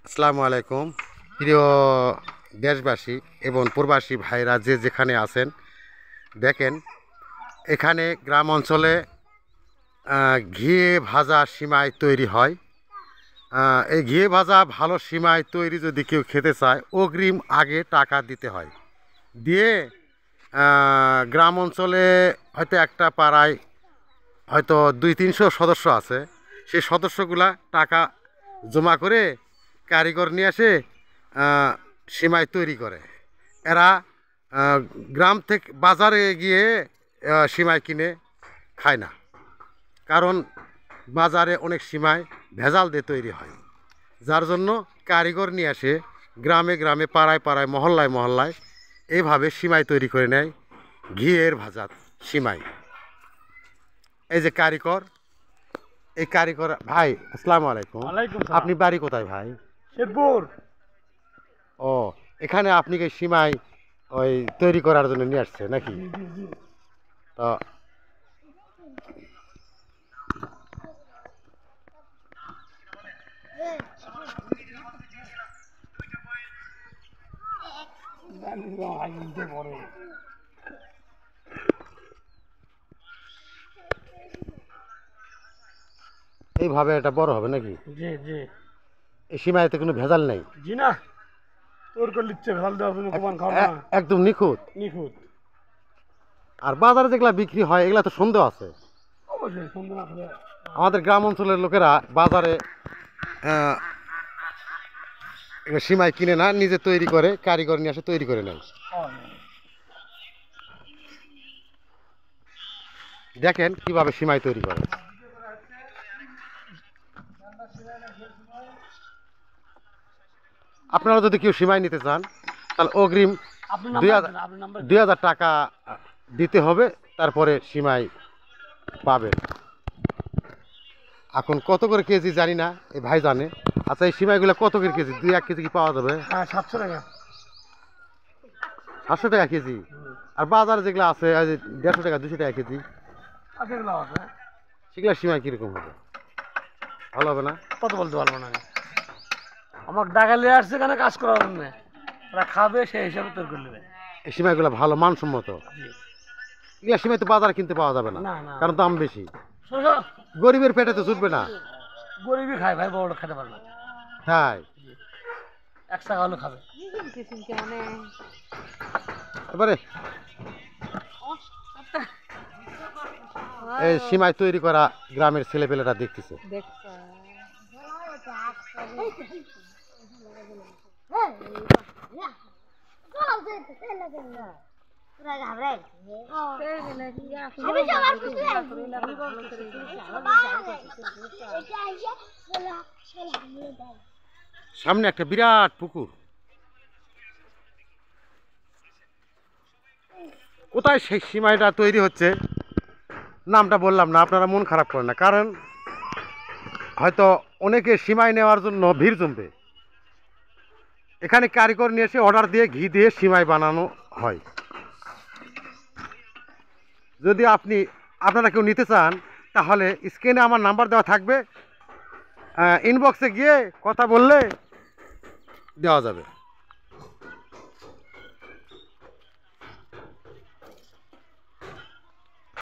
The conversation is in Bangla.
আসসালামু আলাইকুম প্রিয় দেশবাসী এবং প্রবাসী ভাইরা যে যেখানে আছেন, দেখেন এখানে গ্রাম অঞ্চলে ঘিয়ে ভাজা সিমাই তৈরি হয়। এই ঘিয়ে ভাজা ভালো সিমাই তৈরি যদি কেউ খেতে চায়, অগ্রিম আগে টাকা দিতে হয়। দিয়ে গ্রাম অঞ্চলে হয়তো একটা পাড়ায় হয়তো 200-300 সদস্য আছে। সেই সদস্যগুলা টাকা জমা করে কারিগর নিয়ে আসে সিমাই তৈরি করে। এরা গ্রাম থেকে বাজারে গিয়ে সিমাই কিনে খায় না, কারণ বাজারে অনেক সিমাই ভেজাল দিয়ে তৈরি হয়। যার জন্য কারিগর নিয়ে আসে গ্রামে গ্রামে, পাড়ায় পাড়ায়, মহল্লায় মহল্লায় এইভাবে সিমাই তৈরি করে নেয়, ঘিয়ের ভাজা সিমাই। এই যে কারিগর, এই কারিগর ভাই, আসসালামু আলাইকুম। আপনি বাড়ি কোথায় ভাই? শেরপুর। ও, এখানে আপনি কি সিমাই ওই তৈরি করার জন্য নিয়ে আসছে নাকি? তো এইভাবে এটা বড় হবে নাকি? জি জি। এই সিমাইতে কোনো ভেজাল নেই? জি না, তোর করে লিখছে ভেজাল দেওয়া তুমি কমান খাও না। একদম নিখুঁত। নিখুঁত। আর বাজারে যেগুলা বিক্রি হয় এগুলা তো সন্দেহ আছে। অবশ্যই সুন্দর না খেলে। আমাদের গ্রাম অঞ্চলের লোকেরা বাজারে সিমাই কিনে না, নিজে তৈরি করে, কারিগর নিয়ে আসে তৈরি করে নেয়। দেখেন কিভাবে সিমাই তৈরি করে। আপনারা যদি কেউ সিমাই নিতে চান, তাহলে অগ্রিম 2000 টাকা দিতে হবে, তারপরে সিমাই পাবেন। এখন কত করে কেজি জানি না, এই ভাই জানে। আচ্ছা, এই সিমাইগুলো কত করে কেজি? 2-1 কেজি কি পাওয়া যাবে? হ্যাঁ, 700 টাকা। 700 টাকা কেজি। আর বাজারে যেগুলো আছে 150 টাকা, 200 টাকা কেজি, সেগুলো সিমাই কিরকম হবে? ভালো হবে না? কত বলতে পারবো না। আমার ডাকালে আসছে কেন কাজ করার জন্য, ওরা খাবে সেই হিসাবে তৈরি করে নেবে। এই সিমাইগুলো ভালো মানসম্মত। এগুলো সিমাই তো বাজারে কিনতে পাওয়া যাবে না, কারণ দাম বেশি। গরিবের পেটে তো জুটবে না। গরিবই খায় ভাই, বড় খেতে পারে না। হ্যাঁ, 1 টাকা হলে খাবে। এবারে এই সিমাই তৈরি করা গ্রামের ছেলেপেলেরা দেখতেছে। সামনে একটা বিরাট পুকুর। কোথায় সেই সিমাইটা তৈরি হচ্ছে নামটা বললাম না, আপনারা মন খারাপ করেন না, কারণ হয়তো অনেকে সিমাই নেওয়ার জন্য ভিড় জমবে। এখানে কারিগর নিয়ে এসে অর্ডার দিয়ে ঘি দিয়ে সিমাই বানানো হয়। যদি আপনারা কেউ নিতে চান, তাহলে স্ক্রিনে আমার নাম্বার দেওয়া থাকবে, ইনবক্সে গিয়ে কথা বললে দেওয়া যাবে।